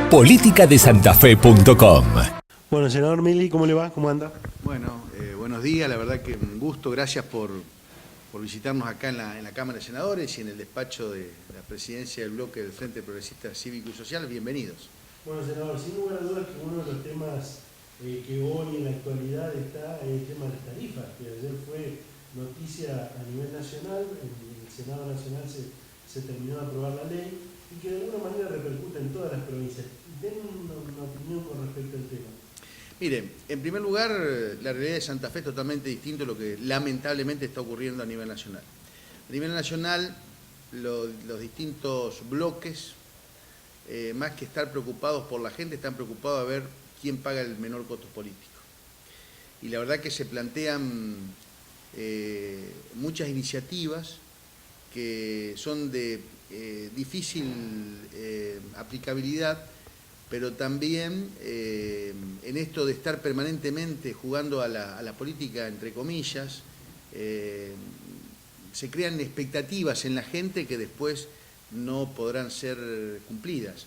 politicadesantafe.com. Bueno, senador Milly, ¿cómo le va? ¿Cómo anda? Bueno, buenos días, la verdad que un gusto, gracias por visitarnos acá en la Cámara de Senadores y en el despacho de la presidencia del bloque del Frente Progresista Cívico y Social. Bienvenidos. Bueno, senador, sin lugar a dudas que uno de los temas que hoy en la actualidad está es el tema de las tarifas, que ayer fue noticia a nivel nacional, en el Senado Nacional se terminó de aprobar la ley y que de alguna manera repercute en todas las provincias. Den una opinión con respecto al tema. Mire, en primer lugar, la realidad de Santa Fe es totalmente distinto a lo que lamentablemente está ocurriendo a nivel nacional. A nivel nacional, los distintos bloques, más que estar preocupados por la gente, están preocupados a ver quién paga el menor costo político. Y la verdad que se plantean muchas iniciativas que son de difícil aplicabilidad, pero también en esto de estar permanentemente jugando a la política, entre comillas, se crean expectativas en la gente que después no podrán ser cumplidas.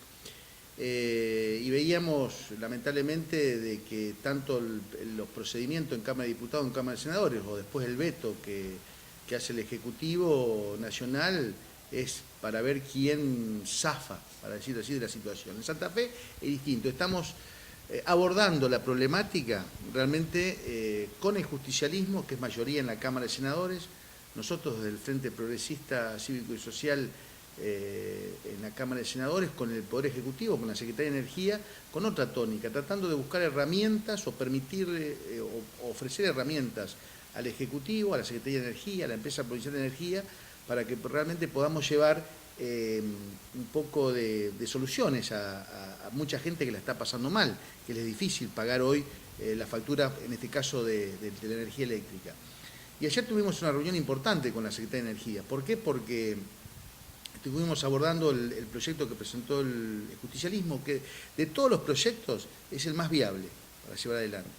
Y veíamos, lamentablemente, de que tanto los procedimientos en Cámara de Diputados, en Cámara de Senadores, o después el veto que hace el Ejecutivo Nacional, es para ver quién zafa, para decirlo así, de la situación. En Santa Fe es distinto, estamos abordando la problemática realmente con el justicialismo, que es mayoría en la Cámara de Senadores, nosotros desde el Frente Progresista Cívico y Social en la Cámara de Senadores, con el Poder Ejecutivo, con la Secretaría de Energía, con otra tónica, tratando de buscar herramientas o permitir o ofrecer herramientas al Ejecutivo, a la Secretaría de Energía, a la Empresa Provincial de Energía, para que realmente podamos llevar un poco de soluciones a mucha gente que la está pasando mal, que les es difícil pagar hoy la factura, en este caso de la energía eléctrica. Y ayer tuvimos una reunión importante con la Secretaría de Energía. ¿Por qué? Porque estuvimos abordando el proyecto que presentó el justicialismo, que de todos los proyectos es el más viable para llevar adelante.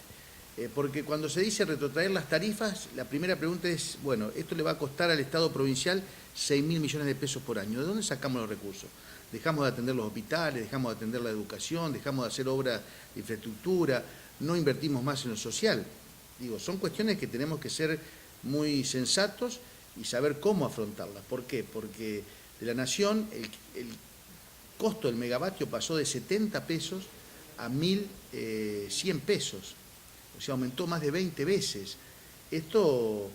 Porque cuando se dice retrotraer las tarifas, la primera pregunta es, bueno, esto le va a costar al Estado provincial 6.000 millones de pesos por año. ¿De dónde sacamos los recursos? Dejamos de atender los hospitales, dejamos de atender la educación, dejamos de hacer obras de infraestructura, no invertimos más en lo social. Digo, son cuestiones que tenemos que ser muy sensatos y saber cómo afrontarlas. ¿Por qué? Porque de la Nación el costo del megavatio pasó de 70 pesos a 1.100 pesos. O sea, aumentó más de 20 veces. Esto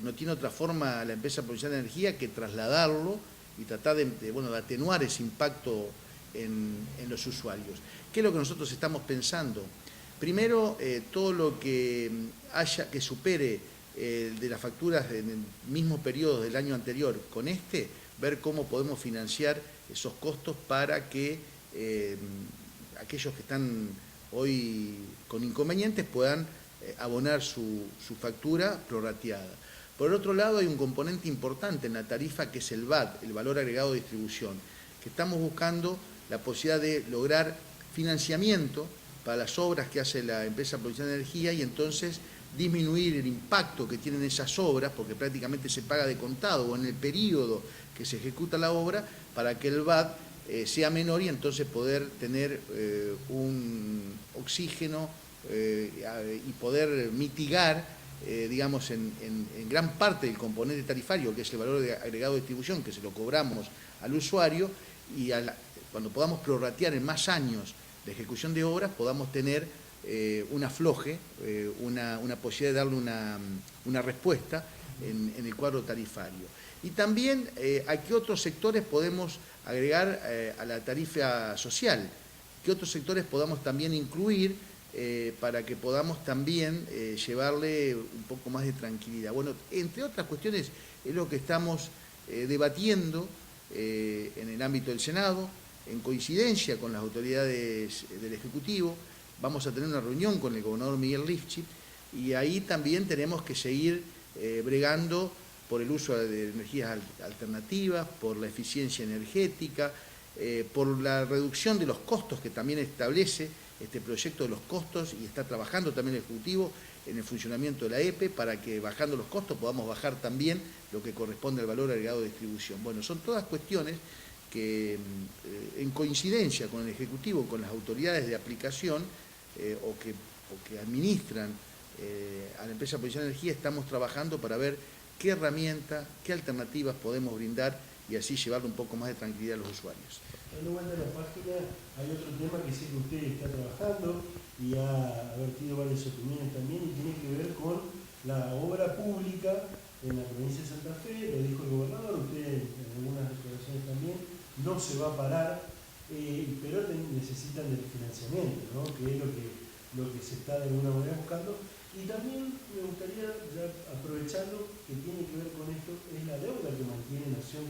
no tiene otra forma la Empresa Provincial de Energía que trasladarlo y tratar de atenuar ese impacto en los usuarios. ¿Qué es lo que nosotros estamos pensando? Primero, todo lo que haya que supere de las facturas en el mismo periodo del año anterior con ver cómo podemos financiar esos costos para que aquellos que están hoy con inconvenientes puedan abonar su factura prorrateada. Por el otro lado, hay un componente importante en la tarifa que es el VAT, el valor agregado de distribución, que estamos buscando la posibilidad de lograr financiamiento para las obras que hace la Empresa Provincial de Energía y entonces disminuir el impacto que tienen esas obras, porque prácticamente se paga de contado o en el periodo que se ejecuta la obra, para que el VAT sea menor y entonces poder tener un oxígeno y poder mitigar, digamos, en gran parte del componente tarifario, que es el valor de agregado de distribución, que se lo cobramos al usuario, y cuando podamos prorratear en más años la ejecución de obras, podamos tener un afloje, una posibilidad de darle una respuesta en el cuadro tarifario. Y también a qué otros sectores podemos agregar a la tarifa social, qué otros sectores podamos también incluir para que podamos también llevarle un poco más de tranquilidad. Bueno, entre otras cuestiones es lo que estamos debatiendo en el ámbito del Senado, en coincidencia con las autoridades del Ejecutivo. Vamos a tener una reunión con el gobernador Miguel Lifchit y ahí también tenemos que seguir bregando por el uso de energías alternativas, por la eficiencia energética, por la reducción de los costos que también establece este proyecto de los costos y está trabajando también el Ejecutivo en el funcionamiento de la EPE para que bajando los costos podamos bajar también lo que corresponde al valor agregado de distribución. Bueno, son todas cuestiones que en coincidencia con el Ejecutivo, con las autoridades de aplicación o que administran a la empresa Provisión de Energía, estamos trabajando para ver qué herramientas, qué alternativas podemos brindar y así llevarle un poco más de tranquilidad a los usuarios. Dando vuelta a la página, hay otro tema que sé que usted está trabajando y ha vertido varias opiniones también, y tiene que ver con la obra pública en la provincia de Santa Fe. Lo dijo el gobernador, usted en algunas declaraciones también, no se va a parar, pero necesitan del financiamiento, ¿no? Que es lo que se está de alguna manera buscando. Y también me gustaría, ya aprovechando que tiene que ver con esto, es la deuda que mantiene Nación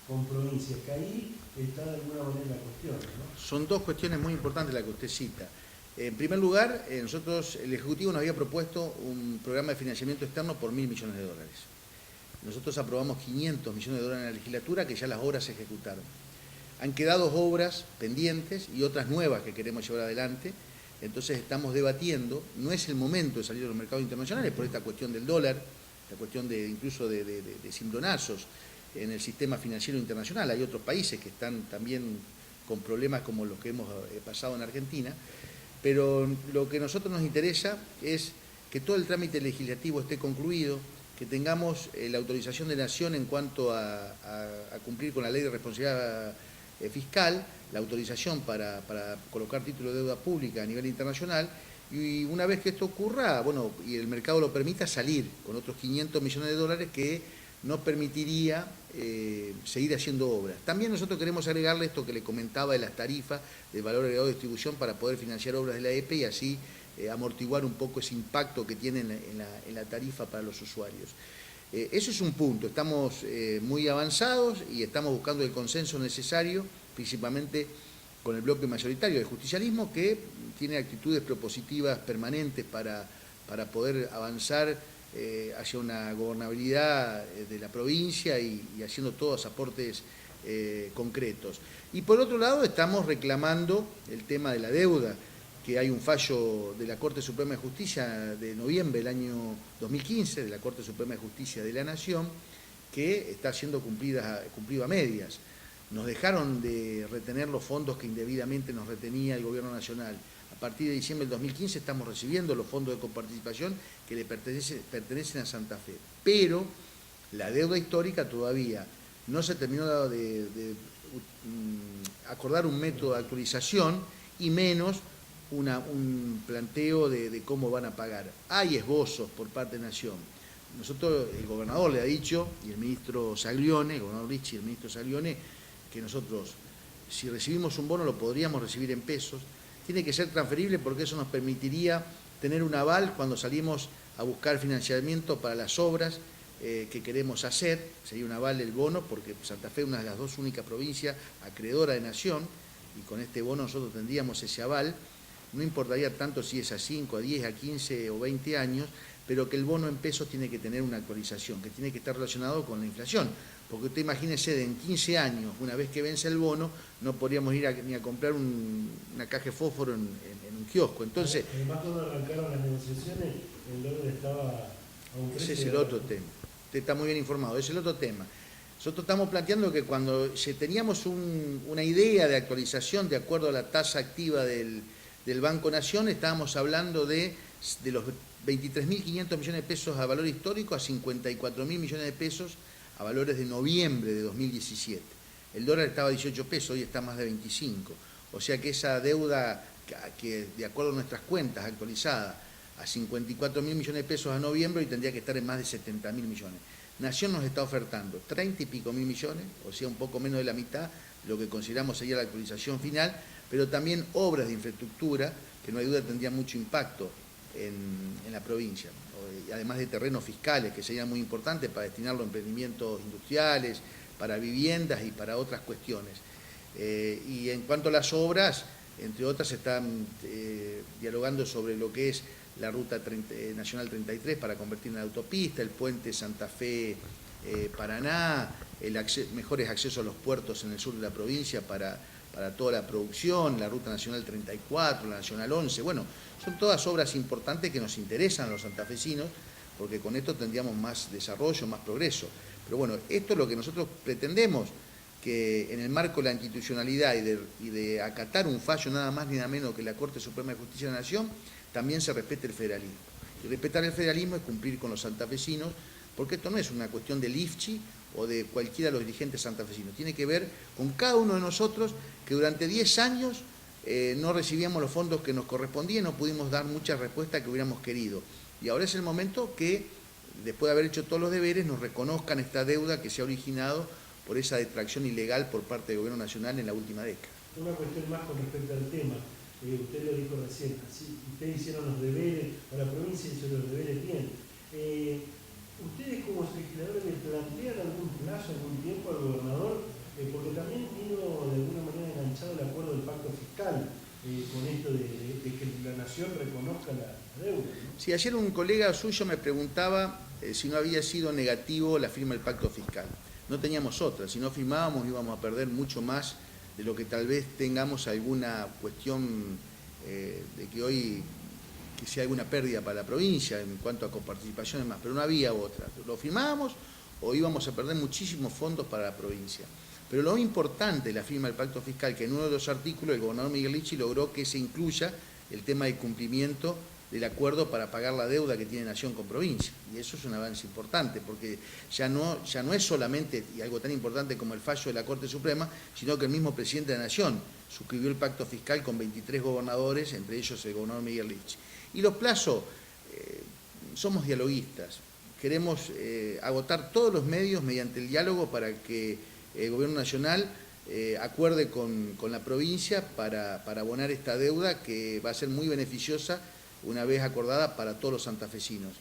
con provincias, que ahí está de alguna manera la cuestión, ¿no? Son dos cuestiones muy importantes las que usted cita. En primer lugar, nosotros, el Ejecutivo nos había propuesto un programa de financiamiento externo por $1.000 millones. Nosotros aprobamos $500 millones en la legislatura, que ya las obras se ejecutaron. Han quedado obras pendientes y otras nuevas que queremos llevar adelante. Entonces estamos debatiendo, no es el momento de salir a los mercados internacionales por esta cuestión del dólar, la cuestión incluso de cimbronazos en el sistema financiero internacional. Hay otros países que están también con problemas como los que hemos pasado en Argentina, pero lo que a nosotros nos interesa es que todo el trámite legislativo esté concluido, que tengamos la autorización de Nación en cuanto a cumplir con la ley de responsabilidad fiscal, la autorización para colocar título de deuda pública a nivel internacional, y una vez que esto ocurra, bueno, y el mercado lo permita, salir con otros $500 millones que nos permitiría seguir haciendo obras. También nosotros queremos agregarle esto que le comentaba de las tarifas de valor agregado de distribución para poder financiar obras de la EPE y así amortiguar un poco ese impacto que tiene en la tarifa para los usuarios. Eso es un punto, estamos muy avanzados y estamos buscando el consenso necesario, principalmente con el bloque mayoritario del justicialismo, que tiene actitudes propositivas permanentes para poder avanzar hacia una gobernabilidad de la provincia y haciendo todos aportes concretos. Y por otro lado estamos reclamando el tema de la deuda, que hay un fallo de la Corte Suprema de Justicia de noviembre del año 2015, de la Corte Suprema de Justicia de la Nación, que está siendo cumplido a medias. Nos dejaron de retener los fondos que indebidamente nos retenía el Gobierno Nacional. A partir de diciembre del 2015 estamos recibiendo los fondos de coparticipación que le pertenecen a Santa Fe. Pero la deuda histórica todavía no se terminó de acordar un método de actualización y menos un planteo de cómo van a pagar. Hay esbozos por parte de Nación. Nosotros, el gobernador le ha dicho, y el ministro Saglione, el gobernador Ricci y el ministro Saglione, que nosotros, si recibimos un bono, lo podríamos recibir en pesos. Tiene que ser transferible porque eso nos permitiría tener un aval cuando salimos a buscar financiamiento para las obras que queremos hacer. Sería un aval el bono porque Santa Fe es una de las dos únicas provincias acreedora de Nación y con este bono nosotros tendríamos ese aval. No importaría tanto si es a 5, a 10, a 15 o 20 años, pero que el bono en pesos tiene que tener una actualización, que tiene que estar relacionado con la inflación. Porque usted imagínese, en 15 años, una vez que vence el bono, no podríamos ir ni a comprar una caja de fósforo en un kiosco. Entonces, además, cuando arrancaron las negociaciones, el dólar estaba a un precio. Ese es el otro tema. Usted está muy bien informado, ese es el otro tema. Nosotros estamos planteando que cuando teníamos una idea de actualización de acuerdo a la tasa activa del Banco Nación, estábamos hablando de los 23.500 millones de pesos a valor histórico a 54.000 millones de pesos a valores de noviembre de 2017. El dólar estaba a 18 pesos, hoy está más de 25. O sea que esa deuda, que de acuerdo a nuestras cuentas actualizadas, a 54.000 millones de pesos a noviembre, y tendría que estar en más de 70.000 millones. Nación nos está ofertando 30 y pico mil millones, o sea, un poco menos de la mitad, lo que consideramos sería la actualización final, pero también obras de infraestructura, que no hay duda tendrían mucho impacto en la provincia, además de terrenos fiscales, que serían muy importantes para destinarlo a emprendimientos industriales, para viviendas y para otras cuestiones. Y en cuanto a las obras, entre otras, se están dialogando sobre lo que es la ruta nacional 33 para convertirla en autopista, el puente Santa Fe-Paraná, mejores accesos a los puertos en el sur de la provincia para toda la producción, la ruta nacional 34, la nacional 11, bueno, son todas obras importantes que nos interesan a los santafesinos, porque con esto tendríamos más desarrollo, más progreso. Pero bueno, esto es lo que nosotros pretendemos, que en el marco de la institucionalidad y de acatar un fallo nada más ni nada menos que la Corte Suprema de Justicia de la Nación, también se respete el federalismo. Y respetar el federalismo es cumplir con los santafesinos, porque esto no es una cuestión del IFCHI o de cualquiera de los dirigentes santafesinos, tiene que ver con cada uno de nosotros que durante 10 años no recibíamos los fondos que nos correspondían, no pudimos dar muchas respuestas que hubiéramos querido. Y ahora es el momento que, después de haber hecho todos los deberes, nos reconozcan esta deuda que se ha originado por esa detracción ilegal por parte del Gobierno Nacional en la última década. Una cuestión más con respecto al tema. Usted lo dijo recién, así, ustedes hicieron los deberes, o la provincia hizo los deberes bien. ¿Ustedes como legisladores le plantean algún plazo, algún tiempo al gobernador? Porque también vino de alguna manera enganchado el acuerdo del pacto fiscal, con esto de que la nación reconozca la deuda, ¿no? Sí, ayer un colega suyo me preguntaba si no había sido negativo la firma del pacto fiscal. No teníamos otra, si no firmábamos íbamos a perder mucho más de lo que tal vez tengamos alguna cuestión de que hoy que sea alguna pérdida para la provincia en cuanto a coparticipación y demás, pero no había otra. Lo firmábamos o íbamos a perder muchísimos fondos para la provincia. Pero lo importante de la firma del pacto fiscal, que en uno de los artículos el gobernador Miguel Lichi logró que se incluya el tema de cumplimiento del acuerdo para pagar la deuda que tiene Nación con provincia. Y eso es un avance importante, porque ya no es solamente y algo tan importante como el fallo de la Corte Suprema, sino que el mismo presidente de la Nación suscribió el pacto fiscal con 23 gobernadores, entre ellos el gobernador Miguel Lichi. Y los plazos, somos dialoguistas, queremos agotar todos los medios mediante el diálogo para que el Gobierno Nacional acuerde con la provincia para abonar esta deuda que va a ser muy beneficiosa una vez acordada para todos los santafesinos.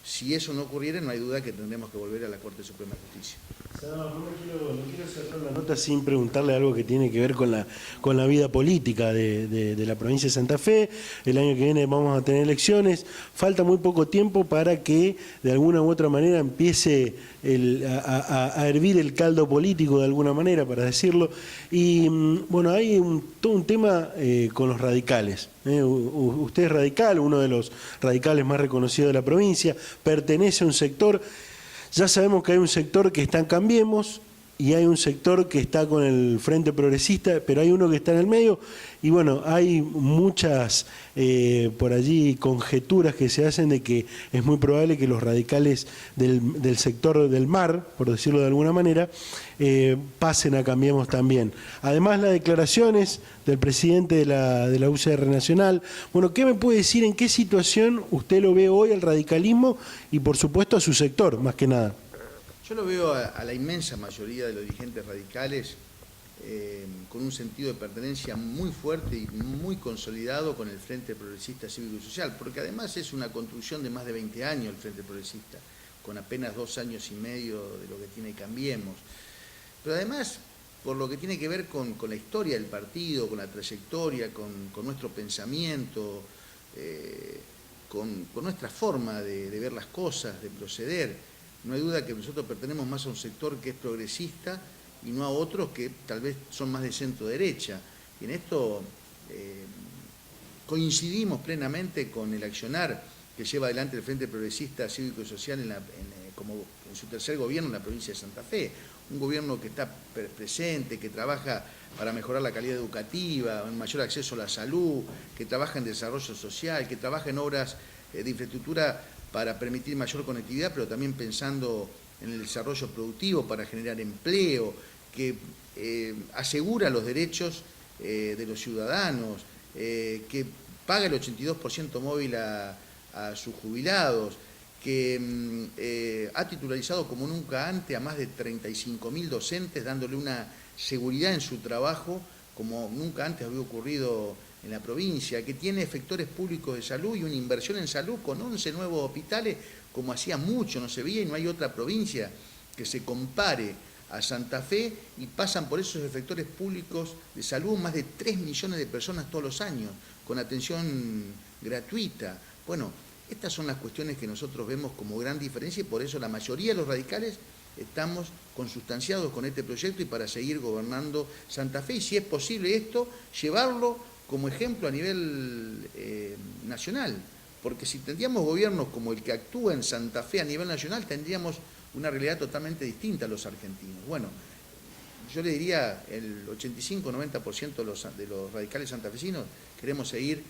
Si eso no ocurriera, no hay duda que tendremos que volver a la Corte Suprema de Justicia. No quiero cerrar la nota sin preguntarle algo que tiene que ver con la vida política de la provincia de Santa Fe. El año que viene vamos a tener elecciones. Falta muy poco tiempo para que de alguna u otra manera empiece a hervir el caldo político de alguna manera, para decirlo. Y bueno, hay todo un tema con los radicales. Usted es radical, uno de los radicales más reconocidos de la provincia, pertenece a un sector. Ya sabemos que hay un sector que está en Cambiemos y hay un sector que está con el Frente Progresista, pero hay uno que está en el medio y bueno, hay muchas por allí conjeturas que se hacen de que es muy probable que los radicales del sector del MAR, por decirlo de alguna manera, pasen a Cambiemos también. Además, las declaraciones del presidente de la UCR Nacional. Bueno, ¿qué me puede decir en qué situación usted lo ve hoy al radicalismo y por supuesto a su sector, más que nada? Yo lo veo a la inmensa mayoría de los dirigentes radicales con un sentido de pertenencia muy fuerte y muy consolidado con el Frente Progresista Cívico y Social, porque además es una construcción de más de 20 años el Frente Progresista, con apenas 2 años y medio de lo que tiene Cambiemos. Pero además, por lo que tiene que ver con la historia del partido, con la trayectoria, con nuestro pensamiento, con nuestra forma de ver las cosas, de proceder. No hay duda que nosotros pertenecemos más a un sector que es progresista y no a otros que tal vez son más de centro-derecha. Y en esto coincidimos plenamente con el accionar que lleva adelante el Frente Progresista Cívico y Social como en su tercer gobierno en la provincia de Santa Fe. Un gobierno que está presente, que trabaja para mejorar la calidad educativa, un mayor acceso a la salud, que trabaja en desarrollo social, que trabaja en obras de infraestructura para permitir mayor conectividad, pero también pensando en el desarrollo productivo para generar empleo, que asegura los derechos de los ciudadanos, que paga el 82% móvil a sus jubilados, que ha titularizado como nunca antes a más de 35.000 docentes, dándole una seguridad en su trabajo como nunca antes había ocurrido en la provincia, que tiene efectores públicos de salud y una inversión en salud con 11 nuevos hospitales, como hacía mucho, no se veía y no hay otra provincia que se compare a Santa Fe, y pasan por esos efectores públicos de salud más de 3 millones de personas todos los años, con atención gratuita. Bueno, estas son las cuestiones que nosotros vemos como gran diferencia y por eso la mayoría de los radicales estamos consustanciados con este proyecto y para seguir gobernando Santa Fe, y si es posible esto, llevarlo como ejemplo a nivel nacional, porque si tendríamos gobiernos como el que actúa en Santa Fe a nivel nacional, tendríamos una realidad totalmente distinta a los argentinos. Bueno, yo le diría el 85-90% de los radicales santafesinos queremos seguir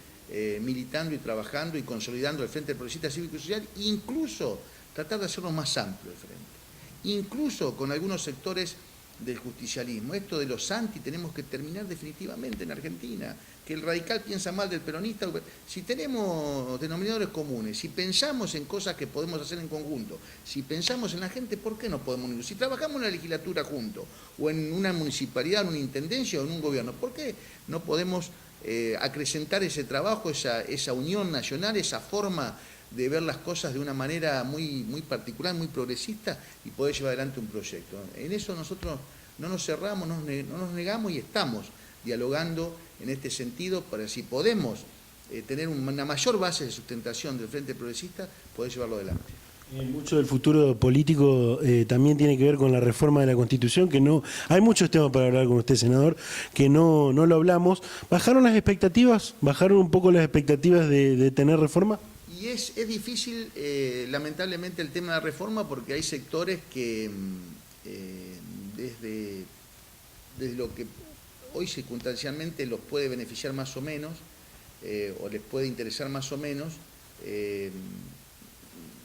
militando y trabajando y consolidando el Frente Progresista Cívico y Social, incluso tratar de hacerlo más amplio el frente, incluso con algunos sectores del justicialismo. Esto de los anti tenemos que terminar definitivamente en Argentina, que el radical piensa mal del peronista. Si tenemos denominadores comunes, si pensamos en cosas que podemos hacer en conjunto, si pensamos en la gente, ¿por qué no podemos unirnos? Si trabajamos en una legislatura juntos, o en una municipalidad, en una intendencia o en un gobierno, ¿por qué no podemos acrecentar ese trabajo, esa unión nacional, esa forma de ver las cosas de una manera muy particular, muy progresista, y poder llevar adelante un proyecto? En eso nosotros no nos cerramos, no nos negamos y estamos dialogando en este sentido para, si podemos tener una mayor base de sustentación del Frente Progresista, poder llevarlo adelante. Mucho del futuro político también tiene que ver con la reforma de la Constitución, que no hay muchos temas para hablar con usted, senador, que no lo hablamos. ¿Bajaron las expectativas? ¿Bajaron un poco las expectativas de tener reforma? Y es difícil, lamentablemente, el tema de la reforma, porque hay sectores que desde lo que hoy circunstancialmente los puede beneficiar más o menos, o les puede interesar más o menos,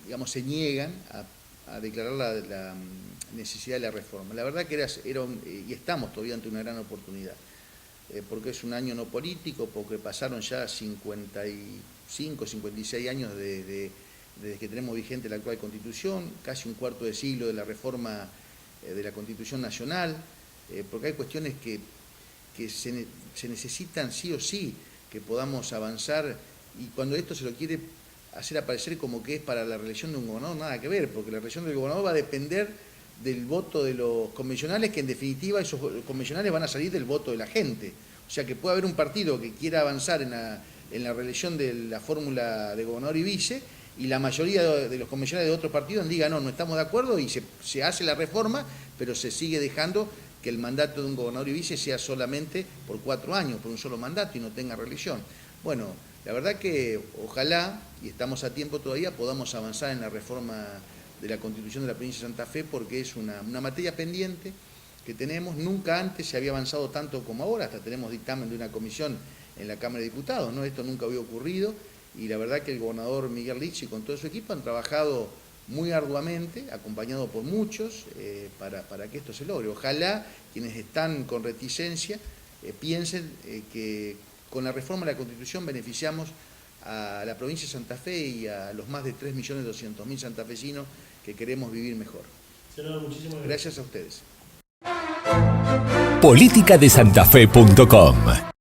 digamos, se niegan a declarar la necesidad de la reforma. La verdad que y estamos todavía ante una gran oportunidad, porque es un año no político, porque pasaron ya 55, 56 años desde que tenemos vigente la actual Constitución, casi un cuarto de siglo de la reforma de la Constitución Nacional, porque hay cuestiones que se necesitan sí o sí que podamos avanzar, y cuando esto se lo quiere hacer aparecer como que es para la reelección de un gobernador, nada que ver, porque la reelección del gobernador va a depender del voto de los convencionales, que en definitiva esos convencionales van a salir del voto de la gente. O sea que puede haber un partido que quiera avanzar en la reelección de la fórmula de gobernador y vice, y la mayoría de los convencionales de otros partidos digan no estamos de acuerdo, y se hace la reforma, pero se sigue dejando que el mandato de un gobernador y vice sea solamente por 4 años, por un solo mandato, y no tenga reelección. Bueno, la verdad que ojalá, y estamos a tiempo todavía, podamos avanzar en la reforma de la Constitución de la provincia de Santa Fe, porque es una materia pendiente que tenemos. Nunca antes se había avanzado tanto como ahora, hasta tenemos dictamen de una comisión en la Cámara de Diputados, ¿no? Esto nunca había ocurrido, y la verdad que el gobernador Miguel Lichi con todo su equipo han trabajado muy arduamente, acompañado por muchos, para que esto se logre. Ojalá quienes están con reticencia piensen que con la reforma de la Constitución beneficiamos a la provincia de Santa Fe y a los más de 3.200.000 santafesinos que queremos vivir mejor. Senador, muchísimas gracias a ustedes. Politicadesantafe.com